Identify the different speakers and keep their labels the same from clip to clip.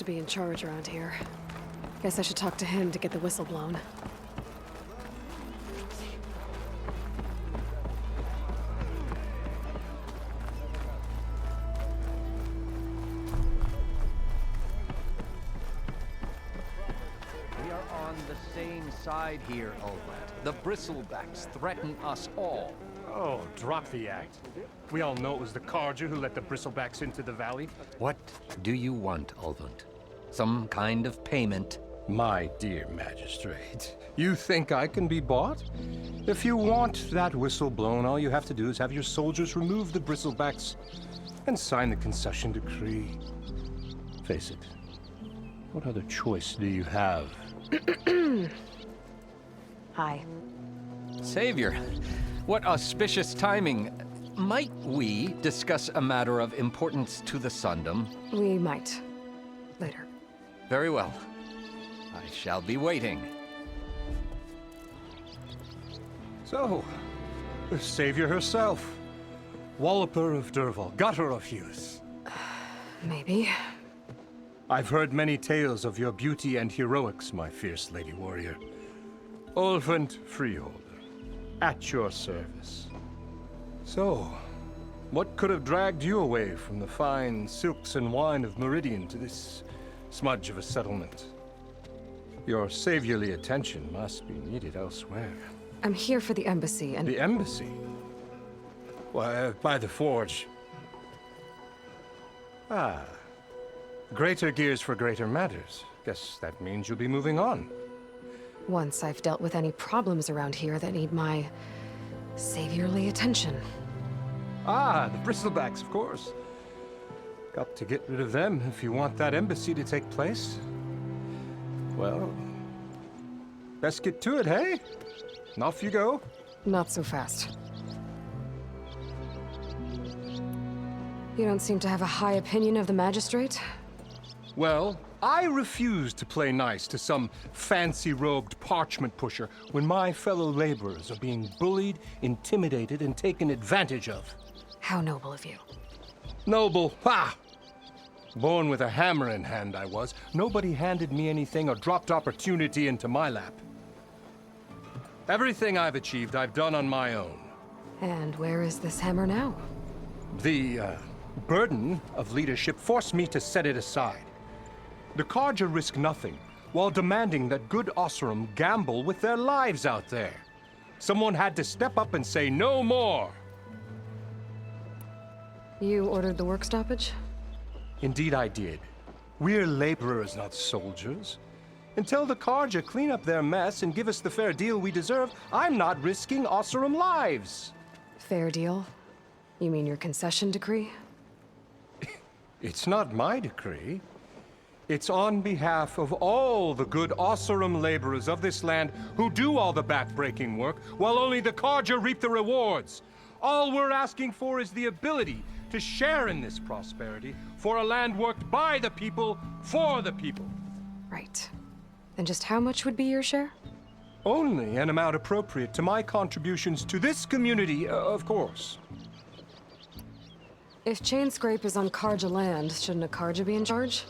Speaker 1: to be in charge around here. Guess I should talk to him to get the whistle blown.
Speaker 2: We are on the same side here, Olvat. The bristlebacks threaten us all.
Speaker 3: Oh, drop the act. We all know it was the Carja who let the bristlebacks into the valley.
Speaker 2: What do you want, Olvat? Some kind of payment?
Speaker 3: My dear magistrate, you think I can be bought? If you want that whistle blown, all you have to do is have your soldiers remove the bristlebacks and sign the concession decree. Face it, what other choice do you have?
Speaker 1: Hi.
Speaker 2: Savior, what auspicious timing. Might we discuss a matter of importance to the Sundom?
Speaker 1: We might. Later.
Speaker 2: Very well. I shall be waiting.
Speaker 3: So, the savior herself. Walloper of Derval, gutter of youth.
Speaker 1: Maybe.
Speaker 3: I've heard many tales of your beauty and heroics, my fierce lady warrior. Olvent Freeholder, at your service. So, what could have dragged you away from the fine silks and wine of Meridian to this smudge of a settlement? Your saviorly attention must be needed elsewhere.
Speaker 1: I'm here for the embassy and...
Speaker 3: The embassy? Why, by the forge. Ah. Greater gears for greater matters. Guess that means you'll be moving on.
Speaker 1: Once I've dealt with any problems around here that need my saviorly attention.
Speaker 3: Ah, the bristlebacks, of course. Got to get rid of them if you want that embassy to take place. Well, best get to it, hey? And off you go.
Speaker 1: Not so fast. You don't seem to have a high opinion of the magistrate?
Speaker 3: Well, I refuse to play nice to some fancy-robed parchment pusher when my fellow laborers are being bullied, intimidated, and taken advantage of.
Speaker 1: How noble of you.
Speaker 3: Noble, ha! Born with a hammer in hand, I was. Nobody handed me anything or dropped opportunity into my lap. Everything I've achieved, I've done on my own.
Speaker 1: And where is this hammer now?
Speaker 3: The, burden of leadership forced me to set it aside. The Carja risk nothing, while demanding that good Osram gamble with their lives out there. Someone had to step up and say no more.
Speaker 1: You ordered the work stoppage?
Speaker 3: Indeed I did. We're laborers, not soldiers. Until the Carja clean up their mess and give us the fair deal we deserve, I'm not risking Osram lives.
Speaker 1: Fair deal? You mean your concession decree?
Speaker 3: It's not my decree. It's on behalf of all the good Osram laborers of this land who do all the back-breaking work, while only the Carja reap the rewards. All we're asking for is the ability to share in this prosperity for a land worked by the people, for the people.
Speaker 1: Right. And just how much would be your share?
Speaker 3: Only an amount appropriate to my contributions to this community, of course.
Speaker 1: If Chainscrape is on Carja land, shouldn't a Carja be in charge?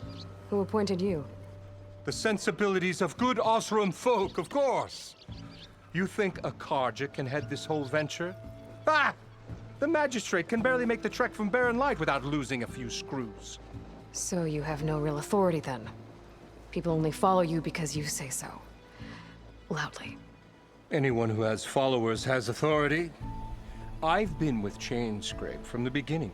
Speaker 1: Who appointed you?
Speaker 3: The sensibilities of good Osram folk, of course. You think a Carja can head this whole venture? Ah! The magistrate can barely make the trek from Barren Light without losing a few screws.
Speaker 1: So you have no real authority then? People only follow you because you say so. Loudly.
Speaker 3: Anyone who has followers has authority. I've been with Chainscrape from the beginning.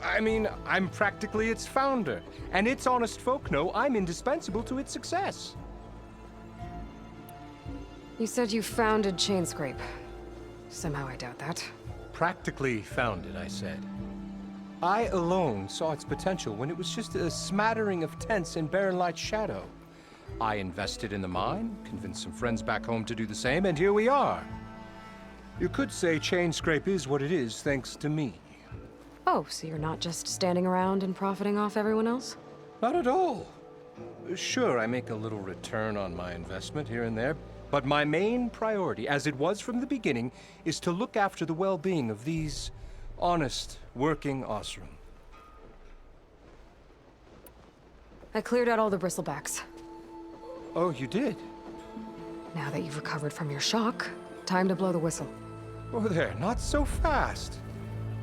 Speaker 3: I mean, I'm practically its founder, and its honest folk know I'm indispensable to its success.
Speaker 1: You said you founded Chainscrape. Somehow I doubt that.
Speaker 3: Practically founded, I said. I alone saw its potential when it was just a smattering of tents in Barren Light's shadow. I invested in the mine, convinced some friends back home to do the same, and here we are. You could say Chainscrape is what it is thanks to me.
Speaker 1: Oh, so you're not just standing around and profiting off everyone else?
Speaker 3: Not at all. Sure, I make a little return on my investment here and there, but my main priority, as it was from the beginning, is to look after the well-being of these honest, working Osram.
Speaker 1: I cleared out all the bristlebacks.
Speaker 3: Oh, you did?
Speaker 1: Now that you've recovered from your shock, time to blow the whistle.
Speaker 3: Oh there, not so fast.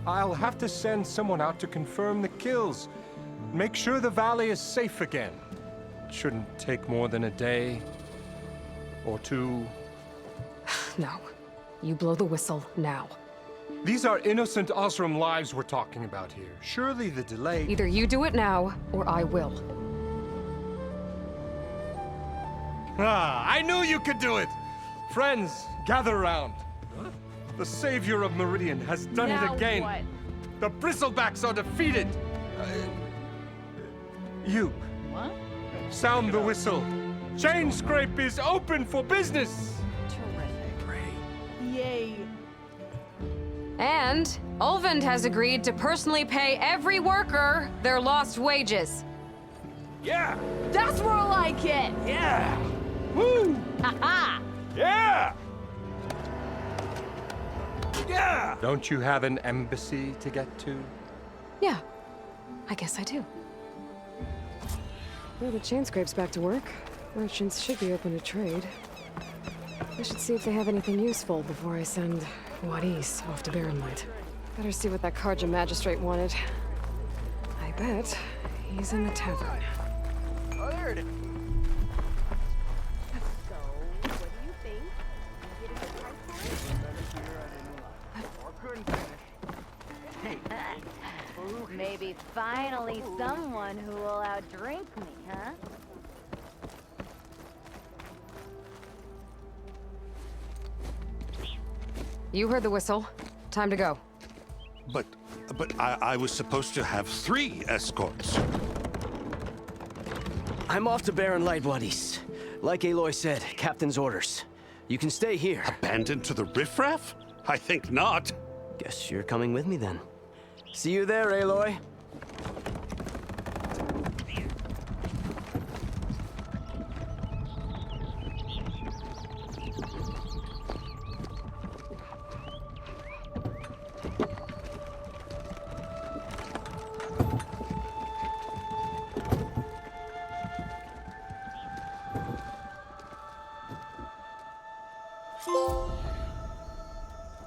Speaker 3: I'll have to send someone out to confirm the kills. Make sure the valley is safe again. Shouldn't take more than a day or two.
Speaker 1: No. You blow the whistle now.
Speaker 3: These are innocent Osram lives we're talking about here. Surely the delay...
Speaker 1: Either you do it now, or I will.
Speaker 3: Ah, I knew you could do it! Friends, gather around. The savior of Meridian has done it again.
Speaker 4: What?
Speaker 3: The bristlebacks are defeated. You.
Speaker 4: What?
Speaker 3: Sound the whistle. Chain Scrape is open for business.
Speaker 4: Terrific. Yay.
Speaker 1: And Ulvund has agreed to personally pay every worker their lost wages.
Speaker 3: Yeah.
Speaker 4: That's more like it.
Speaker 3: Yeah. Woo.
Speaker 4: Ha
Speaker 3: Yeah. Yeah. Don't you have an embassy to get to?
Speaker 1: Yeah, I guess I do. Well, the chain scrape's back to work. Merchants should be open to trade. I should see if they have anything useful before I send Wadis off to Barren Light. Better see what that Karja magistrate wanted. I bet he's in the tavern.
Speaker 5: Oh, there it is.
Speaker 4: So, what do you think? You get a good price for it?
Speaker 5: Or couldn't finish.
Speaker 6: Maybe finally someone who will outdrink me, huh?
Speaker 1: You heard the whistle. Time to go.
Speaker 7: But I was supposed to have 3 escorts.
Speaker 5: I'm off to Barren Light, Wadis. Like Aloy said, Captain's orders. You can stay here.
Speaker 7: Abandoned to the riffraff? I think not.
Speaker 5: Guess you're coming with me then. See you there, Aloy.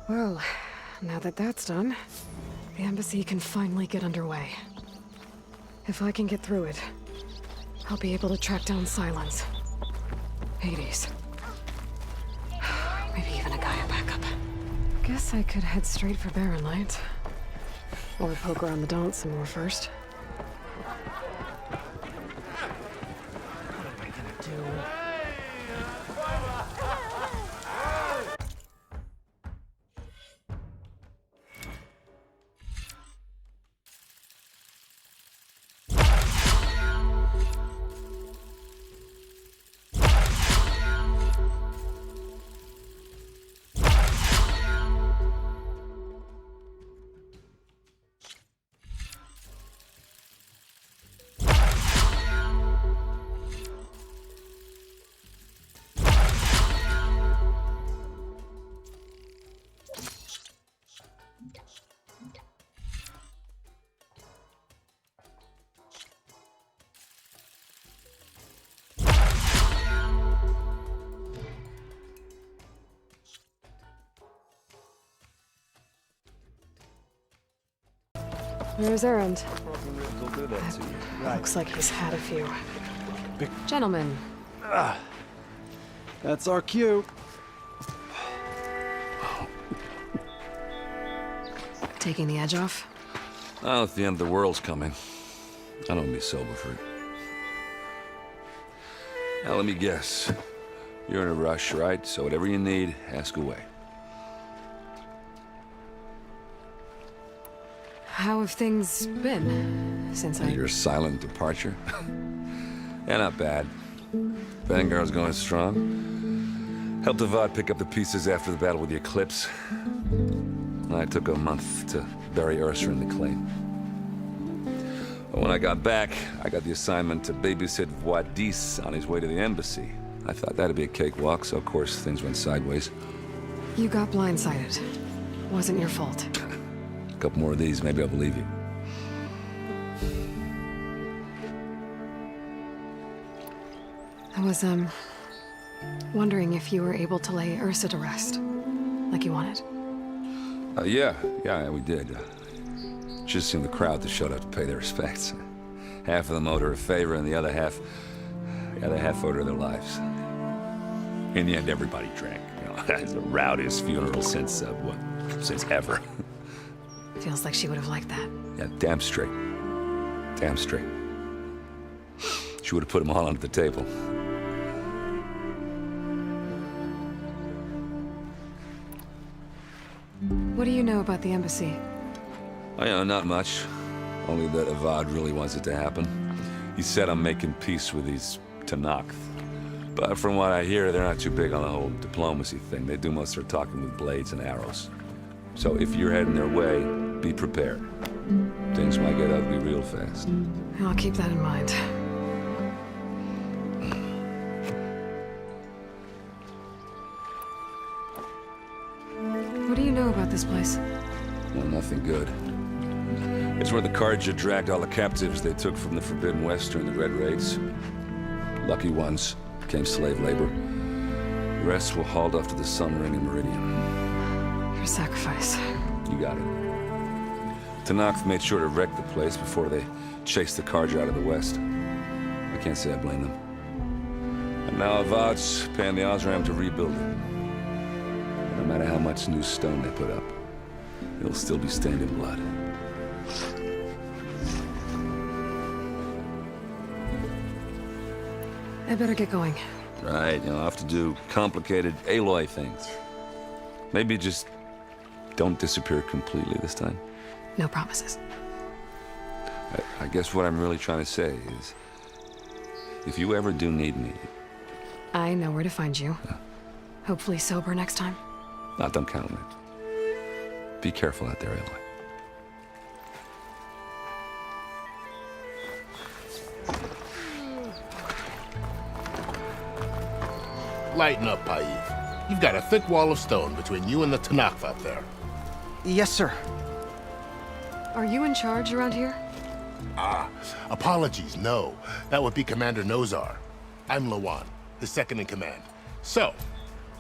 Speaker 1: Well, now that that's done, the embassy can finally get underway. If I can get through it, I'll be able to track down Silence, Hades, maybe even a Gaia backup. Guess I could head straight for Barren Light. Or poke around the Daunt some more first. There's Erend. Looks like he's had a few. Gentlemen.
Speaker 8: That's our cue.
Speaker 1: Taking the edge off?
Speaker 9: Oh, if the end of the world's coming, I don't be sober for it. Now, let me guess. You're in a rush, right? So whatever you need, ask away.
Speaker 1: How have things been since
Speaker 9: Your silent departure? Yeah, not bad. Vanguard's going strong. Helped Avad pick up the pieces after the battle with the Eclipse. I took a month to bury Ursa in the clay. But when I got back, I got the assignment to babysit Wadis on his way to the embassy. I thought that'd be a cakewalk, so of course things went sideways.
Speaker 1: You got blindsided. Wasn't your fault.
Speaker 9: A couple more of these, maybe I'll believe you.
Speaker 1: I was, wondering if you were able to lay Ursa to rest, like you wanted.
Speaker 9: Yeah, we did. Just seemed the crowd that showed up to pay their respects. Half of them owed her a favor, and the other half owed her their lives. In the end, everybody drank. You know, it's the rowdiest funeral since ever.
Speaker 1: Feels like she would have liked that.
Speaker 9: Yeah, damn straight. Damn straight. She would have put them all under the table.
Speaker 1: What do you know about the embassy?
Speaker 9: Oh, yeah, not much. Only that Avad really wants it to happen. He said I'm making peace with these Tenakth. But from what I hear, they're not too big on the whole diplomacy thing. They do most of their talking with blades and arrows. So if you're heading their way, be prepared. Things might get ugly real fast.
Speaker 1: I'll keep that in mind. What do you know about this place?
Speaker 9: Well, nothing good. It's where the Carja dragged all the captives they took from the Forbidden West during the Red Raids. Lucky ones became slave labor. The rest were hauled off to the Sun Ring and Meridian.
Speaker 1: Your sacrifice.
Speaker 9: You got it. Tenakth made sure to wreck the place before they chased the Carja out of the West. I can't say I blame them. And now Avad's paying the Osram to rebuild it. No matter how much new stone they put up, it'll still be stained in blood.
Speaker 1: I better get going.
Speaker 9: Right, I'll have to do complicated Aloy things. Maybe just don't disappear completely this time.
Speaker 1: No promises.
Speaker 9: I guess what I'm really trying to say is, if you ever do need me...
Speaker 1: I know where to find you. Hopefully sober next time.
Speaker 9: Don't count on it. Be careful out there, Aloy.
Speaker 8: Lighten up, Paiv. You've got a thick wall of stone between you and the Tenakth up there.
Speaker 10: Yes, sir.
Speaker 1: Are you in charge around here?
Speaker 8: Apologies, no. That would be Commander Nozar. I'm Lawan, his second-in-command. So,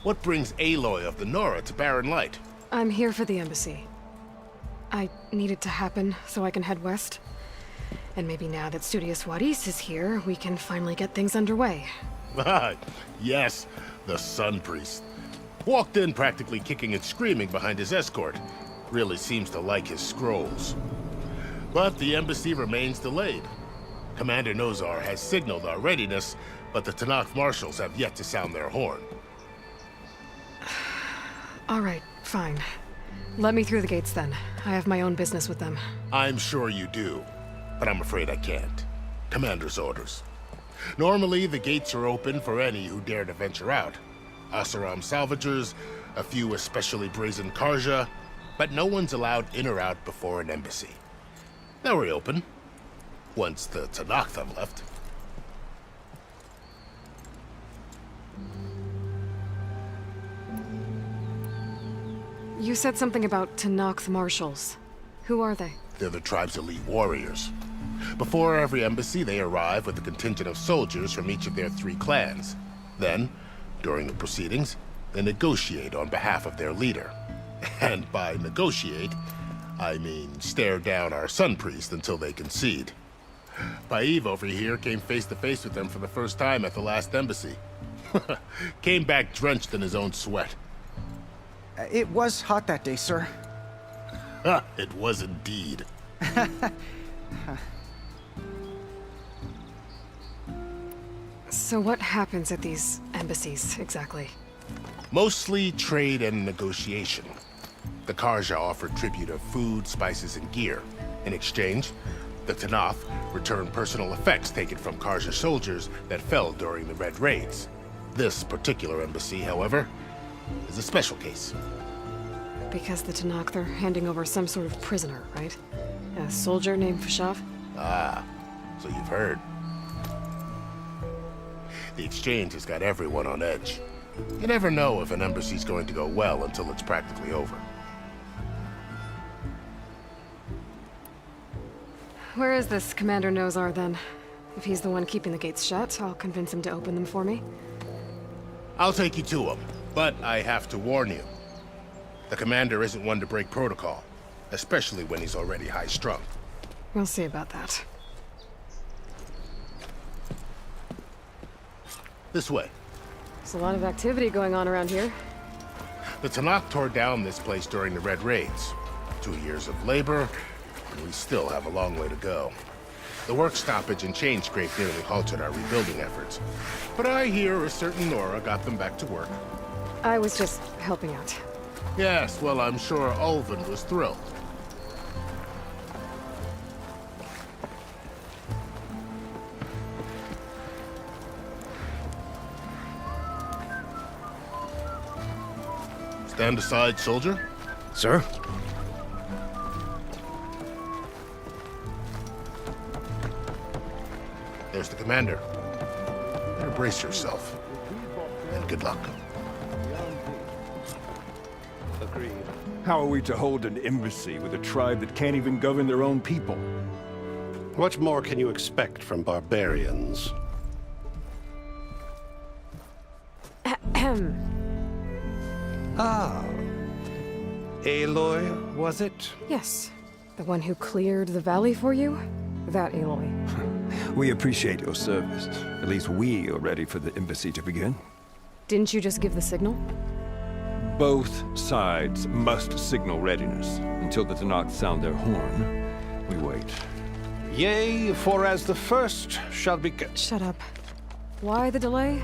Speaker 8: what brings Aloy of the Nora to Barren Light?
Speaker 1: I'm here for the embassy. I need it to happen so I can head west. And maybe now that Studious Wadis is here, we can finally get things underway.
Speaker 8: Yes, the Sun Priest. Walked in practically kicking and screaming behind his escort. Really seems to like his scrolls. But the embassy remains delayed. Commander Nozar has signaled our readiness, but the Tenakth marshals have yet to sound their horn.
Speaker 1: All right, fine. Let me through the gates then. I have my own business with them.
Speaker 8: I'm sure you do, but I'm afraid I can't. Commander's orders. Normally, the gates are open for any who dare to venture out. Asaram salvagers, a few especially brazen Carja, but no one's allowed in or out before an embassy. They'll reopen, once the Tenakth have left.
Speaker 1: You said something about Tenakth marshals. Who are they?
Speaker 8: They're the tribe's elite warriors. Before every embassy, they arrive with a contingent of soldiers from each of their 3 clans. Then, during the proceedings, they negotiate on behalf of their leader. And by negotiate, I mean stare down our Sun Priest until they concede. Paiv over here came face to face with them for the first time at the last embassy. Came back drenched in his own sweat.
Speaker 10: It was hot that day, sir.
Speaker 8: It was indeed.
Speaker 1: So what happens at these embassies, exactly?
Speaker 8: Mostly trade and negotiation. The Carja offer tribute of food, spices, and gear. In exchange, the Tenakth return personal effects taken from Carja soldiers that fell during the Red Raids. This particular embassy, however, is a special case.
Speaker 1: Because the Tenakth are handing over some sort of prisoner, right? A soldier named Fashav?
Speaker 8: Ah, so you've heard. The exchange has got everyone on edge. You never know if an embassy's going to go well until it's practically over.
Speaker 1: Where is this Commander Nozar, then? If he's the one keeping the gates shut, I'll convince him to open them for me.
Speaker 8: I'll take you to him, but I have to warn you. The commander isn't one to break protocol, especially when he's already high-strung.
Speaker 1: We'll see about that.
Speaker 8: This way.
Speaker 1: There's a lot of activity going on around here.
Speaker 8: The Tanakh tore down this place during the Red Raids. 2 years of labor, and we still have a long way to go. The work stoppage and chain scrape nearly halted our rebuilding efforts. But I hear a certain Nora got them back to work.
Speaker 1: I was just helping out.
Speaker 8: Yes, well, I'm sure Ulvin was thrilled. Stand aside, soldier.
Speaker 5: Sir?
Speaker 8: There's the commander. Now brace yourself. And good luck.
Speaker 11: How are we to hold an embassy with a tribe that can't even govern their own people?
Speaker 7: What more can you expect from barbarians? Ah. Aloy, was it?
Speaker 1: Yes. The one who cleared the valley for you? That Aloy.
Speaker 11: We appreciate your service. At least we are ready for the embassy to begin.
Speaker 1: Didn't you just give the signal?
Speaker 11: Both sides must signal readiness. Until the Tanakh sound their horn, we wait.
Speaker 7: Yea, for as the first shall be...
Speaker 1: Shut up. Why the delay?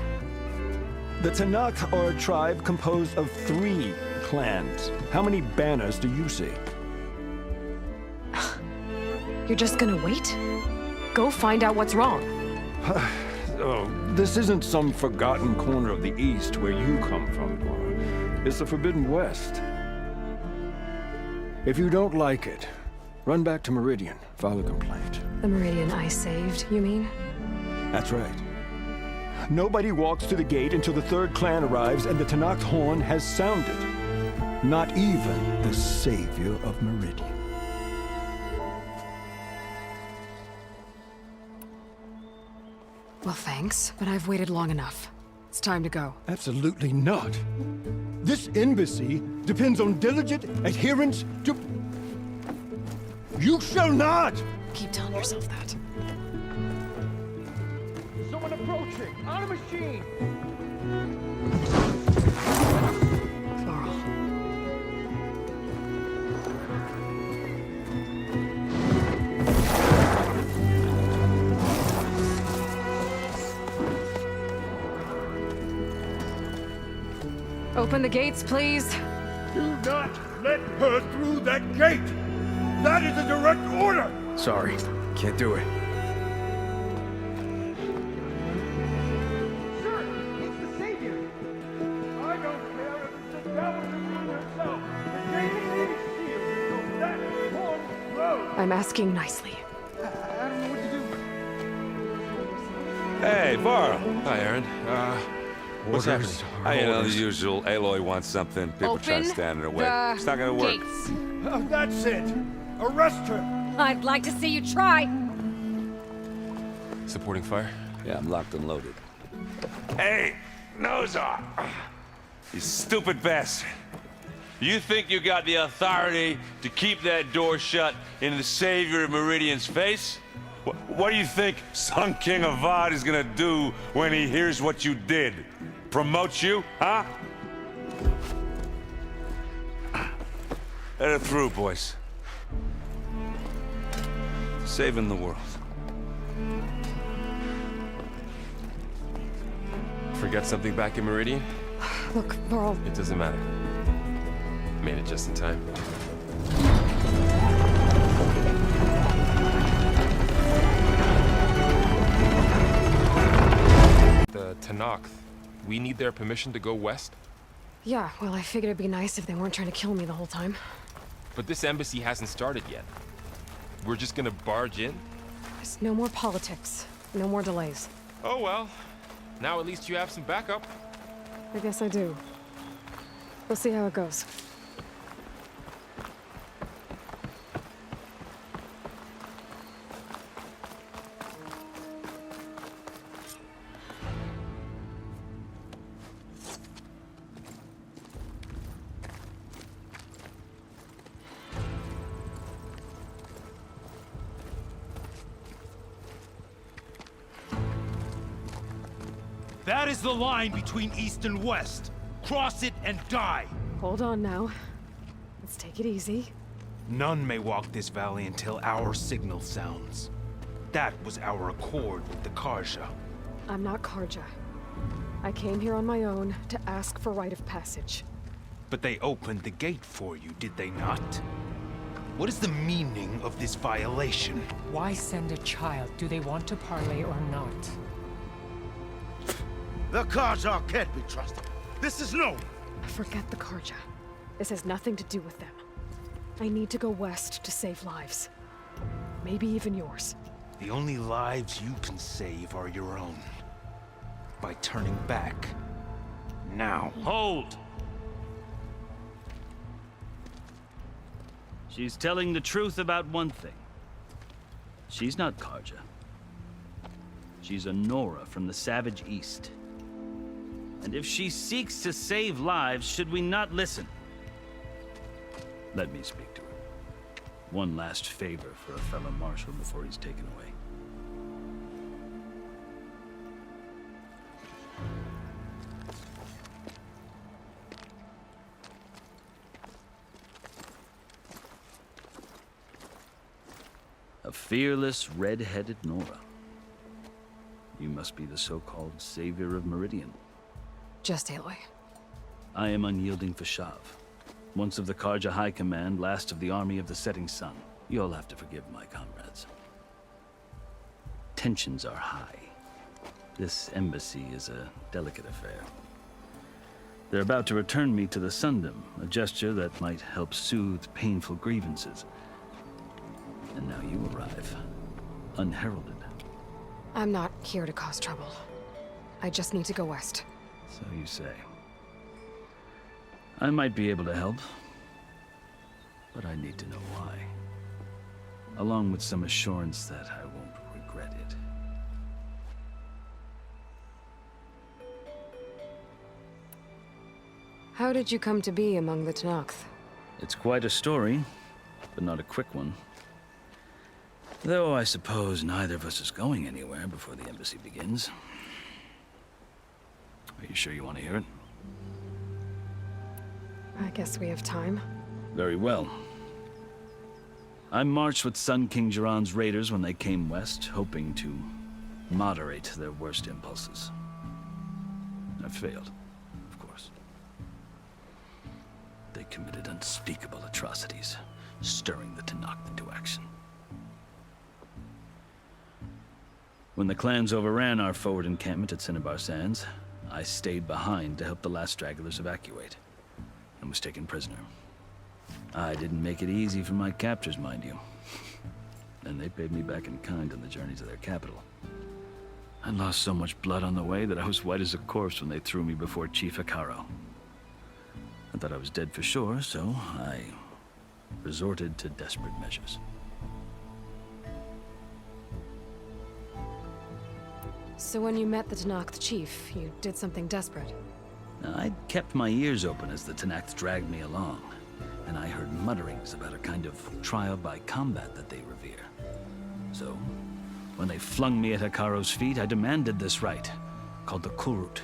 Speaker 11: The Tanakh are a tribe composed of 3 clans. How many banners do you see?
Speaker 1: You're just gonna wait? Go find out what's wrong.
Speaker 11: Oh, this isn't some forgotten corner of the East where you come from, Laura. It's the Forbidden West. If you don't like it, run back to Meridian, file a complaint.
Speaker 1: The Meridian I saved, you mean?
Speaker 11: That's right. Nobody walks to the gate until the 3rd clan arrives and the Tanakh horn has sounded. Not even the savior of Meridian.
Speaker 1: Well, thanks, but I've waited long enough. It's time to go.
Speaker 11: Absolutely not. This embassy depends on diligent adherence to... You shall not!
Speaker 1: Keep telling yourself that.
Speaker 11: Someone approaching! On a machine!
Speaker 1: Laurel. Open the gates, please.
Speaker 11: Do not let her through that gate! That is a direct order!
Speaker 5: Sorry, can't do it.
Speaker 11: Sir, he's the savior! I don't care if it's the devil to rule herself! The gate is sealed, so that horn blows!
Speaker 1: I'm asking nicely.
Speaker 11: I don't know what to do.
Speaker 9: Hey, Varl.
Speaker 12: Hi, Aaron. What's happening?
Speaker 9: You know, the usual. Aloy wants something. People try to stand in her way. It's not gonna work.
Speaker 13: Gates.
Speaker 11: Oh, that's it! Arrest her!
Speaker 13: I'd like to see you try.
Speaker 12: Supporting fire?
Speaker 9: Yeah, I'm locked and loaded. Hey, Nozar! You stupid bastard. You think you got the authority to keep that door shut in the savior of Meridian's face? What do you think Sun King Avad is gonna do when he hears what you did? Promote you, huh? Let her through, boys. Saving the world.
Speaker 12: Forget something back in Meridian?
Speaker 1: Look, Varl.
Speaker 12: It doesn't matter. Made it just in time. The Tanakh, we need their permission to go west?
Speaker 1: Yeah, well, I figured it'd be nice if they weren't trying to kill me the whole time.
Speaker 12: But this embassy hasn't started yet. We're just gonna barge in?
Speaker 1: There's no more politics. No more delays.
Speaker 12: Oh well. Now at least you have some backup.
Speaker 1: I guess I do. We'll see how it goes.
Speaker 13: That is the line between East and West. Cross it and die.
Speaker 1: Hold on now. Let's take it easy.
Speaker 13: None may walk this valley until our signal sounds. That was our accord with the Karja.
Speaker 1: I'm not Karja. I came here on my own to ask for rite of passage.
Speaker 13: But they opened the gate for you, did they not? What is the meaning of this violation?
Speaker 14: Why send a child? Do they want to parley or not?
Speaker 13: The Karja can't be trusted. This is known.
Speaker 1: Forget the Karja. This has nothing to do with them. I need to go west to save lives. Maybe even yours.
Speaker 13: The only lives you can save are your own. By turning back. Now.
Speaker 15: Hold! She's telling the truth about one thing. She's not Karja. She's a Nora from the Savage East. And if she seeks to save lives, should we not listen? Let me speak to her. One last favor for a fellow marshal before he's taken away. A fearless, red-headed Nora. You must be the so-called savior of Meridian.
Speaker 1: Just Aloy.
Speaker 15: I am unyielding Fashav. Once of the Karja High Command, last of the army of the setting sun. You'll have to forgive my comrades. Tensions are high. This embassy is a delicate affair. They're about to return me to the Sundom, a gesture that might help soothe painful grievances. And now you arrive, unheralded.
Speaker 1: I'm not here to cause trouble. I just need to go west.
Speaker 15: So you say. I might be able to help, but I need to know why. Along with some assurance that I won't regret it.
Speaker 1: How did you come to be among the Tenakth?
Speaker 15: It's quite a story, but not a quick one. Though I suppose neither of us is going anywhere before the embassy begins. Are you sure you want to hear it?
Speaker 1: I guess we have time.
Speaker 15: Very well. I marched with Sun King Jiran's raiders when they came west, hoping to moderate their worst impulses. I failed, of course. They committed unspeakable atrocities, stirring the Tenakth into action. When the clans overran our forward encampment at Cinnabar Sands, I stayed behind to help the last stragglers evacuate, and was taken prisoner. I didn't make it easy for my captors, mind you. And they paid me back in kind on the journey to their capital. I lost so much blood on the way that I was white as a corpse when they threw me before Chief Hikaro. I thought I was dead for sure, so I resorted to desperate measures.
Speaker 1: So when you met the Tenakth chief, you did something desperate?
Speaker 15: I'd kept my ears open as the Tenakth dragged me along, and I heard mutterings about a kind of trial by combat that they revere. So, when they flung me at Hikaro's feet, I demanded this rite, called the Kulrut,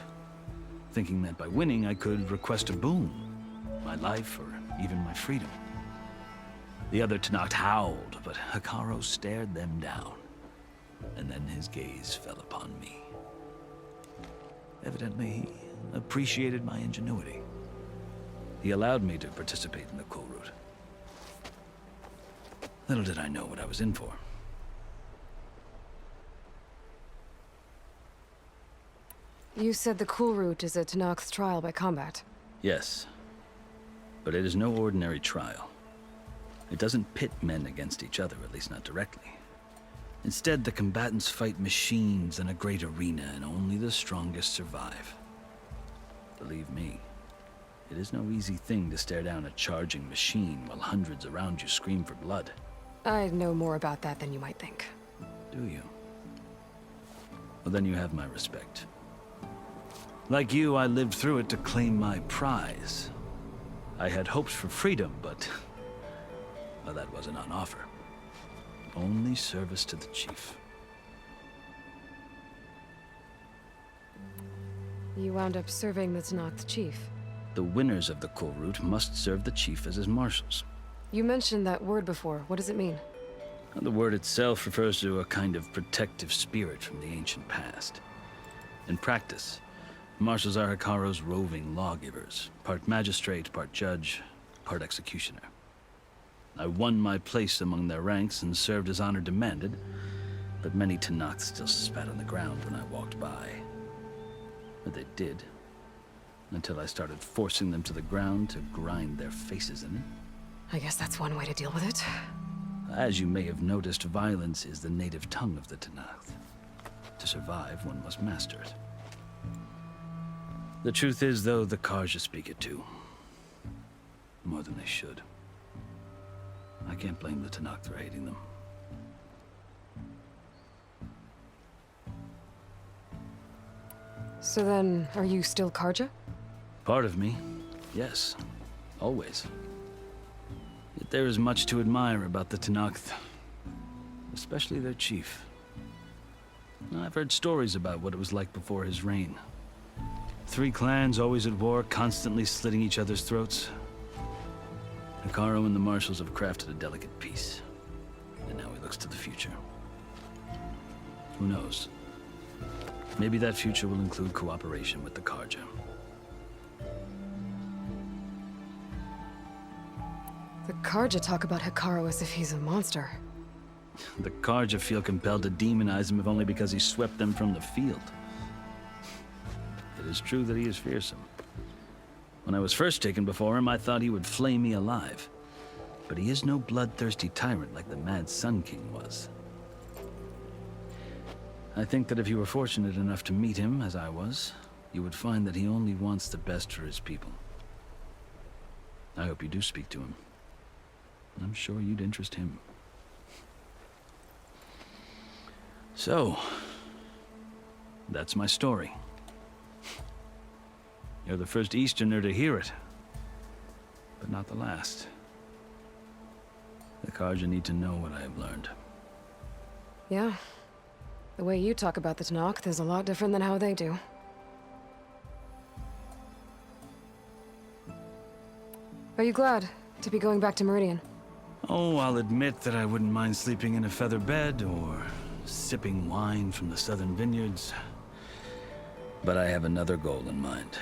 Speaker 15: thinking that by winning I could request a boon, my life or even my freedom. The other Tenakth howled, but Hikaro stared them down, and then his gaze fell upon me. Evidently, he appreciated my ingenuity. He allowed me to participate in the Kulrut. Little did I know what I was in for.
Speaker 1: You said the Kulrut is a Tenakth trial by combat.
Speaker 15: Yes, but it is no ordinary trial. It doesn't pit men against each other, at least not directly. Instead, the combatants fight machines in a great arena, and only the strongest survive. Believe me, it is no easy thing to stare down a charging machine while hundreds around you scream for blood.
Speaker 1: I know more about that than you might think.
Speaker 15: Do you? Well, then you have my respect. Like you, I lived through it to claim my prize. I had hopes for freedom, but well, that wasn't on offer. Only service to the chief.
Speaker 1: You wound up serving the Tenakth chief.
Speaker 15: The winners of the Cool Route must serve the chief as his marshals.
Speaker 1: You mentioned that word before. What does it mean?
Speaker 15: The word itself refers to a kind of protective spirit from the ancient past. In practice, marshals are Hekarro's roving lawgivers, part magistrate, part judge, part executioner. I won my place among their ranks and served as honor demanded, but many Tenakth still spat on the ground when I walked by. But they did, until I started forcing them to the ground to grind their faces in it.
Speaker 1: I guess that's one way to deal with it.
Speaker 15: As you may have noticed, violence is the native tongue of the Tenakth. To survive, one must master it. The truth is, though, the Karja speak it too. More than they should. I can't blame the Tenakth for hating them.
Speaker 1: So then, are you still Karja?
Speaker 15: Part of me, yes. Always. Yet there is much to admire about the Tenakth. Especially their chief. I've heard stories about what it was like before his reign. 3 clans always at war, constantly slitting each other's throats. Hekarro and the marshals have crafted a delicate peace. And now he looks to the future. Who knows? Maybe that future will include cooperation with the Karja.
Speaker 1: The Karja talk about Hekarro as if he's a monster.
Speaker 15: The Karja feel compelled to demonize him if only because he swept them from the field. It is true that he is fearsome. When I was first taken before him, I thought he would flay me alive. But he is no bloodthirsty tyrant like the Mad Sun King was. I think that if you were fortunate enough to meet him, as I was, you would find that he only wants the best for his people. I hope you do speak to him. I'm sure you'd interest him. So, that's my story. You're the first Easterner to hear it, but not the last. The Karja need to know what I have learned.
Speaker 1: Yeah. The way you talk about the Tenakth is a lot different than how they do. Are you glad to be going back to Meridian?
Speaker 15: Oh, I'll admit that I wouldn't mind sleeping in a feather bed or sipping wine from the southern vineyards. But I have another goal in mind.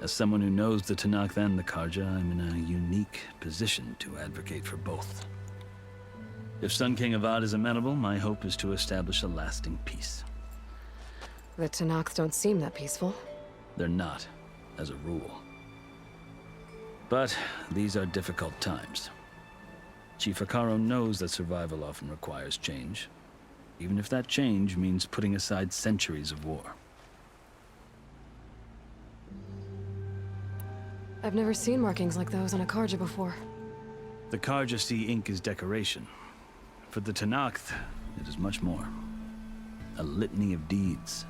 Speaker 15: As someone who knows the Tenakth and the Karja, I'm in a unique position to advocate for both. If Sun King Avad is amenable, my hope is to establish a lasting peace.
Speaker 1: The Tenakth don't seem that peaceful.
Speaker 15: They're not, as a rule. But these are difficult times. Chief Hekarro knows that survival often requires change, even if that change means putting aside centuries of war.
Speaker 1: I've never seen markings like those on a Karja before.
Speaker 15: The Karja see ink as decoration. For the Tenakth, it is much more. A litany of deeds.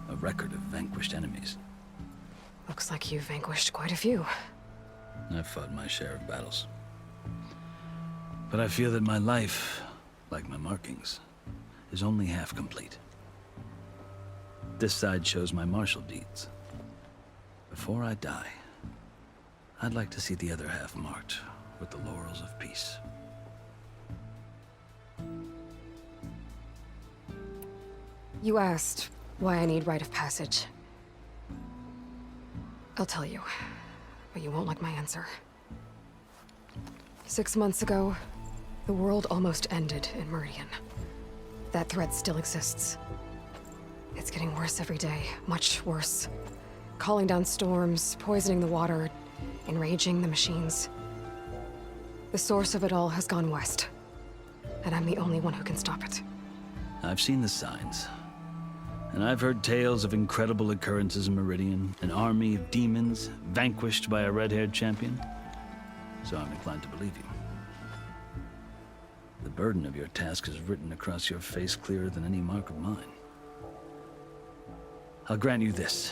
Speaker 15: A record of vanquished enemies.
Speaker 1: Looks like you've vanquished quite a few.
Speaker 15: I've fought my share of battles. But I feel that my life, like my markings, is only half complete. This side shows my martial deeds. Before I die, I'd like to see the other half marked with the laurels of peace.
Speaker 1: You asked why I need rite of passage. I'll tell you, but you won't like my answer. 6 months ago, the world almost ended in Meridian. That threat still exists. It's getting worse every day, much worse. Calling down storms, poisoning the water, enraging the machines. The source of it all has gone west, and I'm the only one who can stop it.
Speaker 15: I've seen the signs. And I've heard tales of incredible occurrences in Meridian, an army of demons vanquished by a red-haired champion. So I'm inclined to believe you. The burden of your task is written across your face clearer than any mark of mine. I'll grant you this,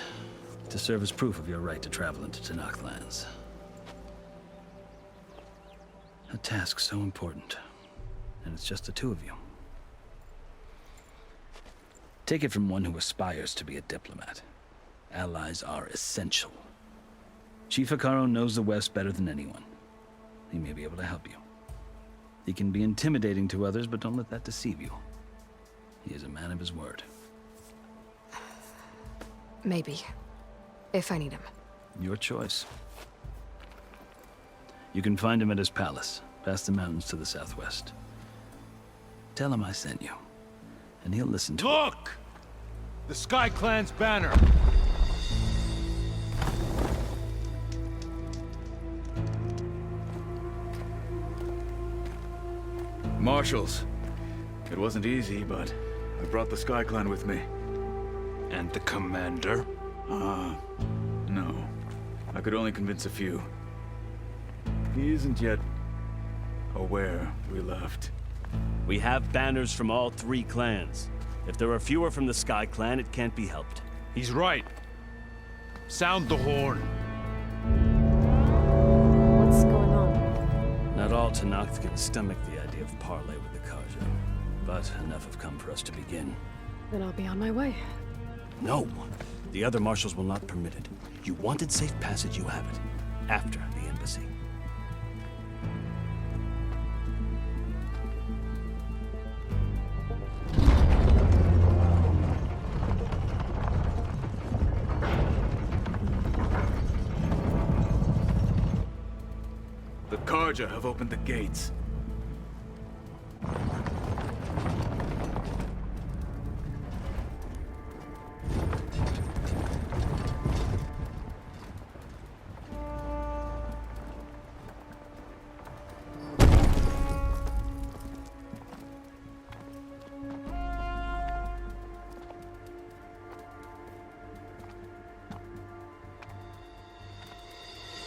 Speaker 15: to serve as proof of your right to travel into Tenakth lands. A task so important, and it's just the two of you. Take it from one who aspires to be a diplomat. Allies are essential. Chief Hekarro knows the West better than anyone. He may be able to help you. He can be intimidating to others, but don't let that deceive you. He is a man of his word.
Speaker 1: Maybe. If I need him.
Speaker 15: Your choice. You can find him at his palace, past the mountains to the southwest. Tell him I sent you, and he'll listen to
Speaker 3: Look! The Sky Clan's banner!
Speaker 16: Marshals. It wasn't easy, but I brought the Sky Clan with me.
Speaker 13: And the commander?
Speaker 16: No. I could only convince a few. He isn't yet aware we left.
Speaker 17: We have banners from all 3 clans. If there are fewer from the Sky Clan, it can't be helped.
Speaker 3: He's right. Sound the horn.
Speaker 1: What's going on?
Speaker 17: Not all Tenakth can stomach the idea of parley with the Carja, but enough have come for us to begin.
Speaker 1: Then I'll be on my way.
Speaker 17: No! The other marshals will not permit it. You wanted safe passage, you have it. After the embassy.
Speaker 16: The Carja have opened the gates.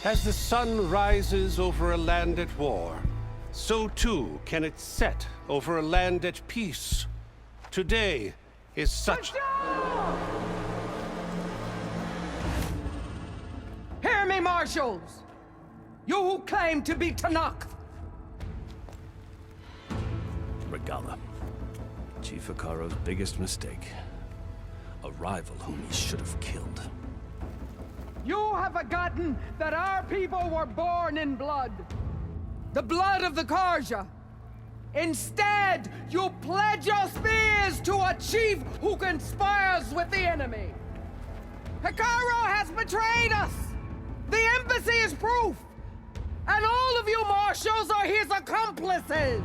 Speaker 3: As the sun rises over a land at war, so too can it set over a land at peace. Today is such...
Speaker 18: Hear me, marshals! You who claim to be Tenakth!
Speaker 17: Regala. Chief Hekarro's biggest mistake. A rival whom he should have killed.
Speaker 18: You have forgotten that our people were born in blood. The blood of the Carja. Instead, you pledge your spears to a chief who conspires with the enemy. Hekarro has betrayed us. The embassy is proof. And all of you marshals are his accomplices.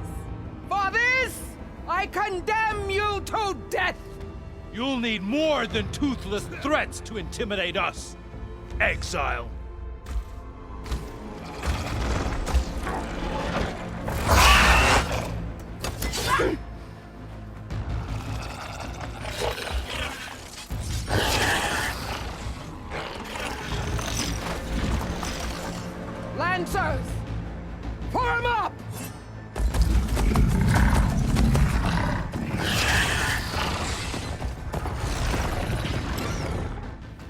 Speaker 18: For this, I condemn you to death.
Speaker 3: You'll need more than toothless threats to intimidate us. Exile.
Speaker 18: Lancers, form up!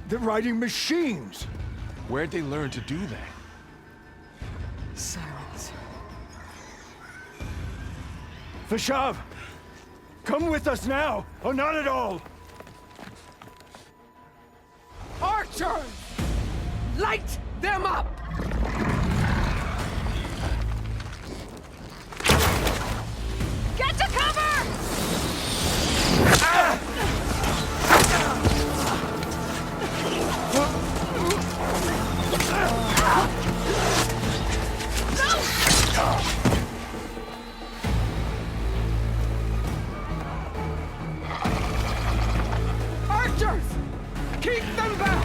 Speaker 11: They're riding machines!
Speaker 13: Where'd they learn to do that?
Speaker 1: Silence.
Speaker 11: Vashav! Come with us now, or not at all!
Speaker 18: Archers! Light them up!
Speaker 6: Get to cover!
Speaker 18: Archers! Keep them back!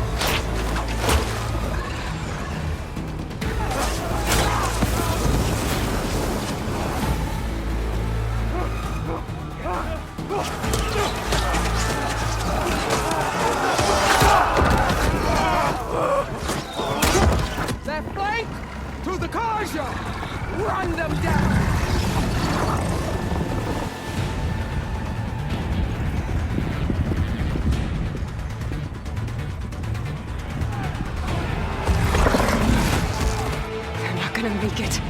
Speaker 18: Left flank to the Carja! Run them down!
Speaker 1: They're not gonna make it.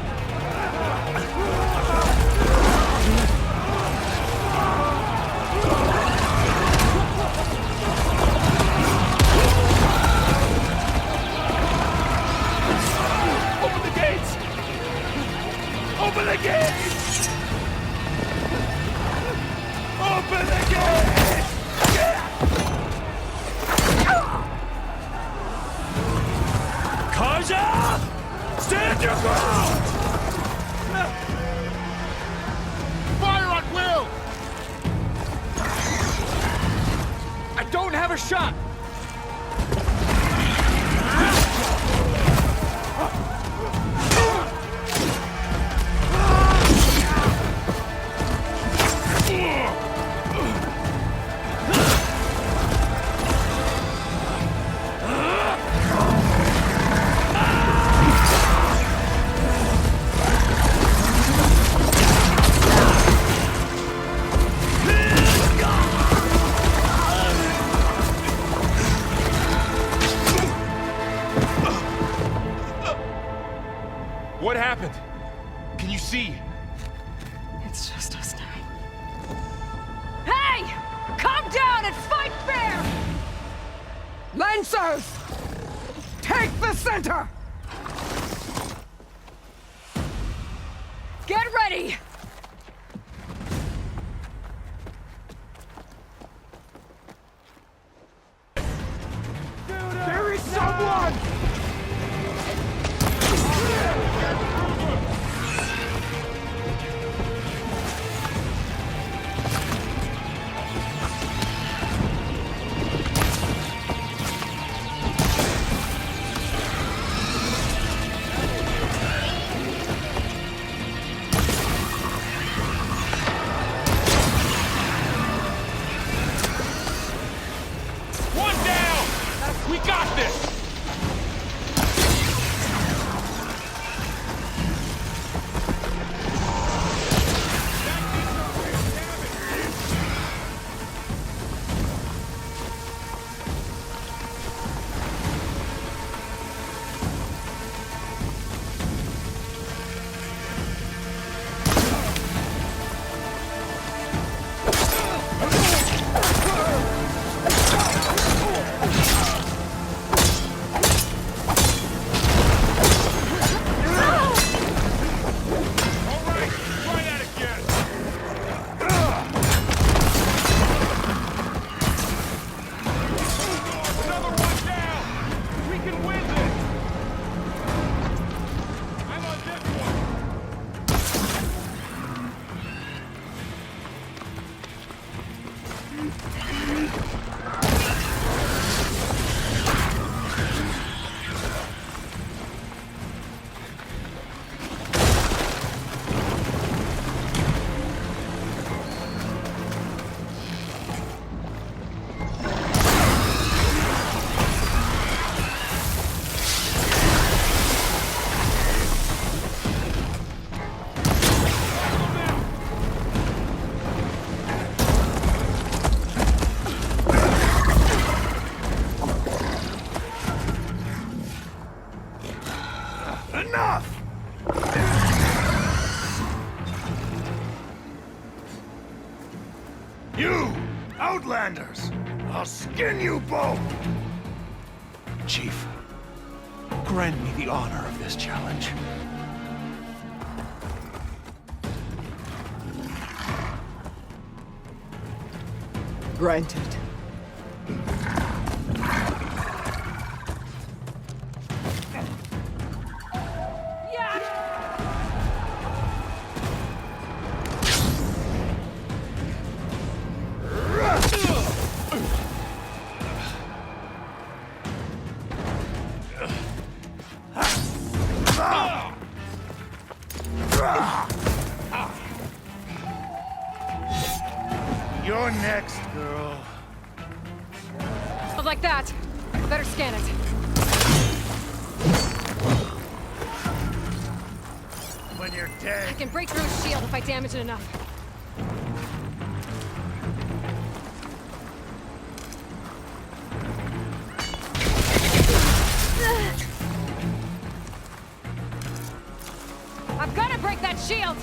Speaker 2: I don't have a shot!
Speaker 12: What happened? Can you see?
Speaker 1: It's just us now.
Speaker 18: Hey! Calm down and fight fair! Lancers! Take the center! Get ready! There is someone!
Speaker 19: You! Outlanders! I'll skin you both!
Speaker 13: Chief, grant me the honor of this challenge.
Speaker 18: Granted.
Speaker 19: You're next, girl.
Speaker 1: Not like that. Better scan it.
Speaker 19: When you're dead.
Speaker 1: I can break through his shield if I damage it enough. I've got to break that shield!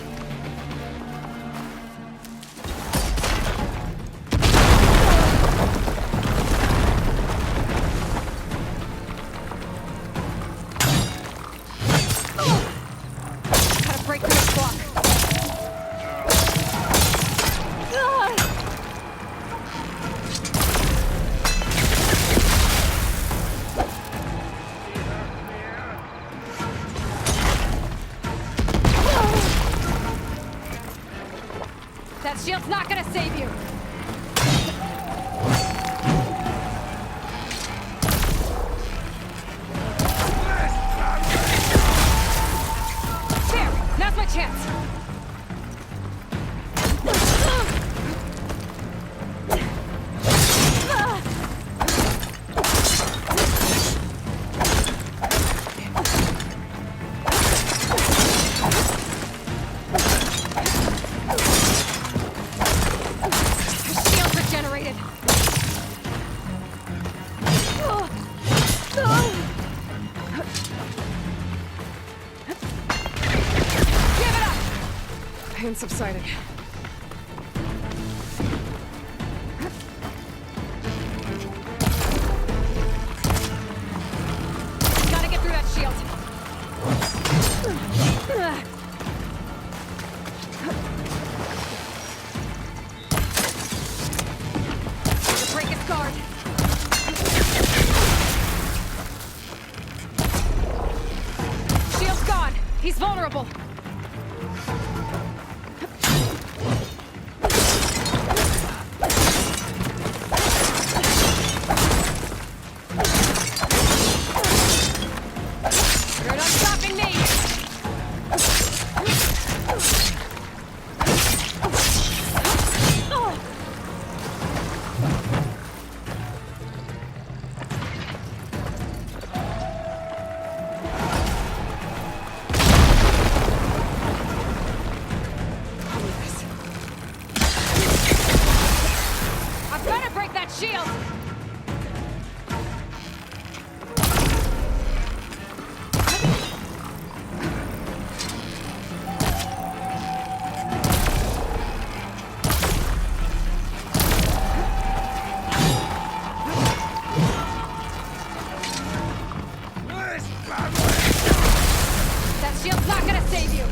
Speaker 1: Gotta break through this block. That shield's not gonna save you! pain subsiding. Gotta get through that shield. Break his guard. Shield's gone. He's vulnerable. You're not stopping me. I've got to break that shield! That shield's not gonna save you!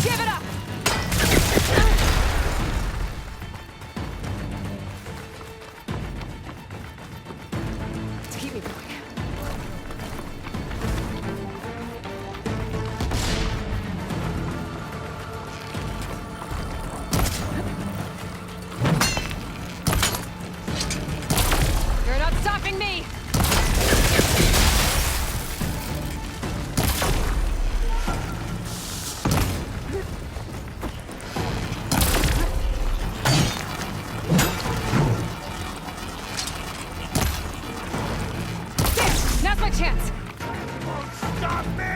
Speaker 1: Give it up! To keep me going. You're not stopping me! There! Now's my chance!
Speaker 19: Stop me!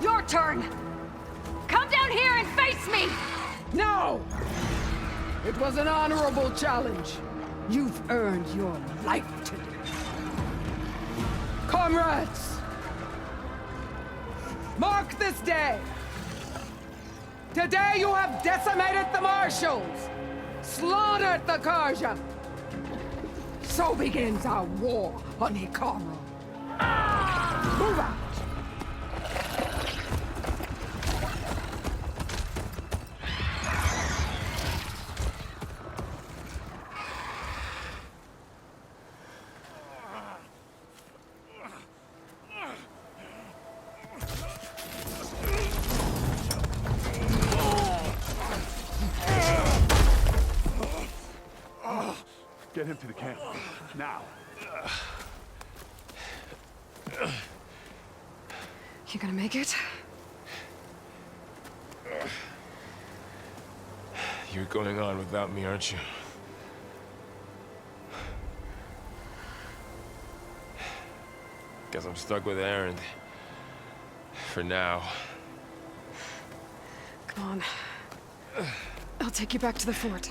Speaker 1: Your turn! Come down here and face me!
Speaker 18: No! It was an honorable challenge. You've earned your life today. Comrades! Mark this day! Today you have decimated the Marshals! Slaughtered the Karja! So begins our war on Hikaru. Move out!
Speaker 11: Get him to the camp. Now.
Speaker 1: You gonna make it?
Speaker 12: You're going on without me, aren't you? Guess I'm stuck with Aaron. For now.
Speaker 1: Come on. I'll take you back to the fort.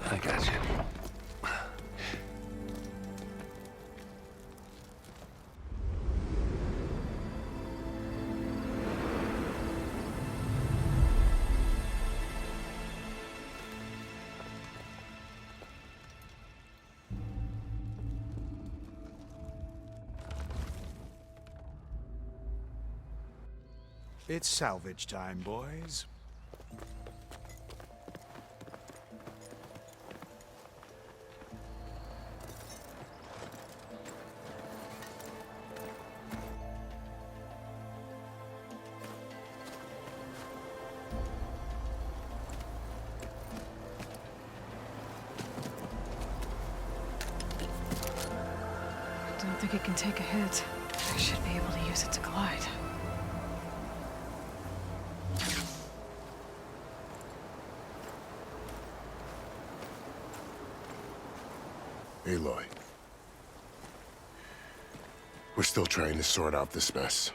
Speaker 9: I got you.
Speaker 13: It's salvage time, boys.
Speaker 1: Don't think it can take a hit. I should be able to use it to glide.
Speaker 8: Aloy. We're still trying to sort out this mess.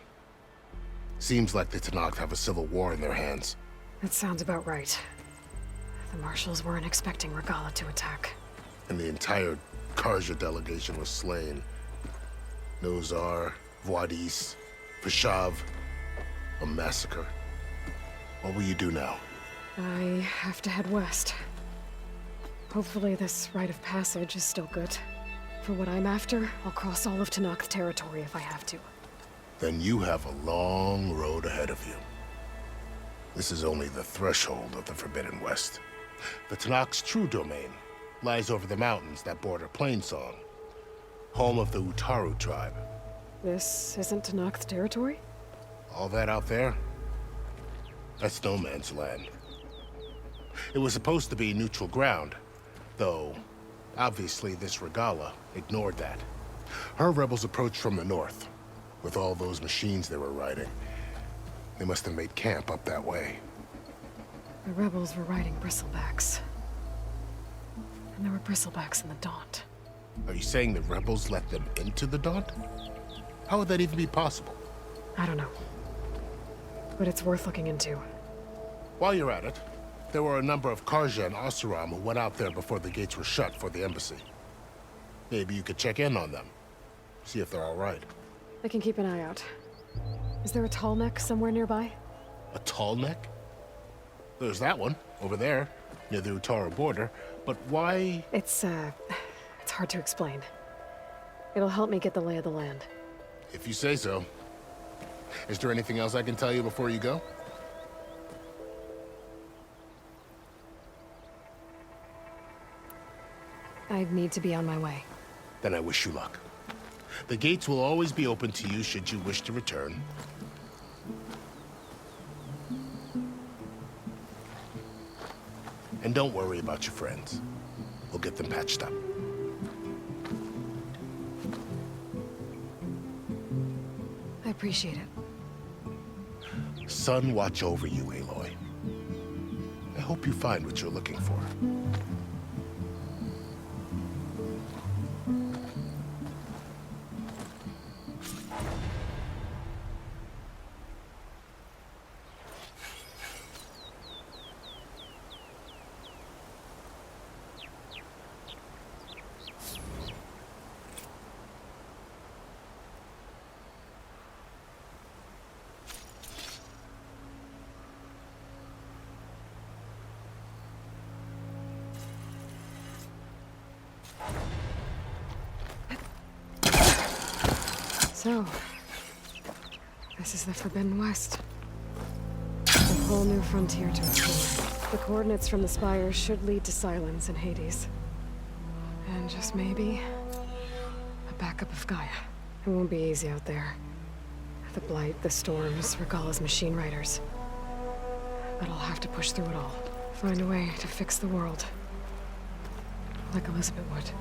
Speaker 8: Seems like the Tenakth have a civil war in their hands.
Speaker 1: That sounds about right. The Marshals weren't expecting Regalla to attack.
Speaker 8: And the entire Karja delegation was slain. Nozar, Wadis, Peshav. A massacre. What will you do now?
Speaker 1: I have to head west. Hopefully this rite of passage is still good. For what I'm after, I'll cross all of Tenakth territory if I have to.
Speaker 8: Then you have a long road ahead of you. This is only the threshold of the Forbidden West. The Tenakth's true domain lies over the mountains that border Plainsong, home of the Utaru tribe.
Speaker 1: This isn't Tenakth territory?
Speaker 8: All that out there? That's no man's land. It was supposed to be neutral ground, though obviously this Regalla ignored that. Her rebels approached from the north, with all those machines they were riding. They must have made camp up that way.
Speaker 1: The rebels were riding bristlebacks. And there were bristlebacks in the Daunt.
Speaker 8: Are you saying the rebels let them into the Daunt? How would that even be possible?
Speaker 1: I don't know. But it's worth looking into.
Speaker 8: While you're at it, there were a number of Karja and Oseram who went out there before the gates were shut for the embassy. Maybe you could check in on them. See if they're all right.
Speaker 1: I can keep an eye out. Is there a tall neck somewhere nearby?
Speaker 8: A tall neck? There's that one, over there, near the Utaru border. But why?
Speaker 1: It's hard to explain. It'll help me get the lay of the land.
Speaker 8: If you say so. Is there anything else I can tell you before you go?
Speaker 1: I need to be on my way.
Speaker 8: Then I wish you luck. The gates will always be open to you should you wish to return. And don't worry about your friends. We'll get them patched up.
Speaker 1: I appreciate it.
Speaker 8: Sun watch over you, Aloy. I hope you find what you're looking for.
Speaker 1: So, this is the Forbidden West. A whole new frontier to explore. The coordinates from the spires should lead to Silence and Hades. And just maybe, a backup of Gaia. It won't be easy out there. The Blight, the Storms, Regalla's machine riders. But I'll have to push through it all. Find a way to fix the world. Like Elizabeth would.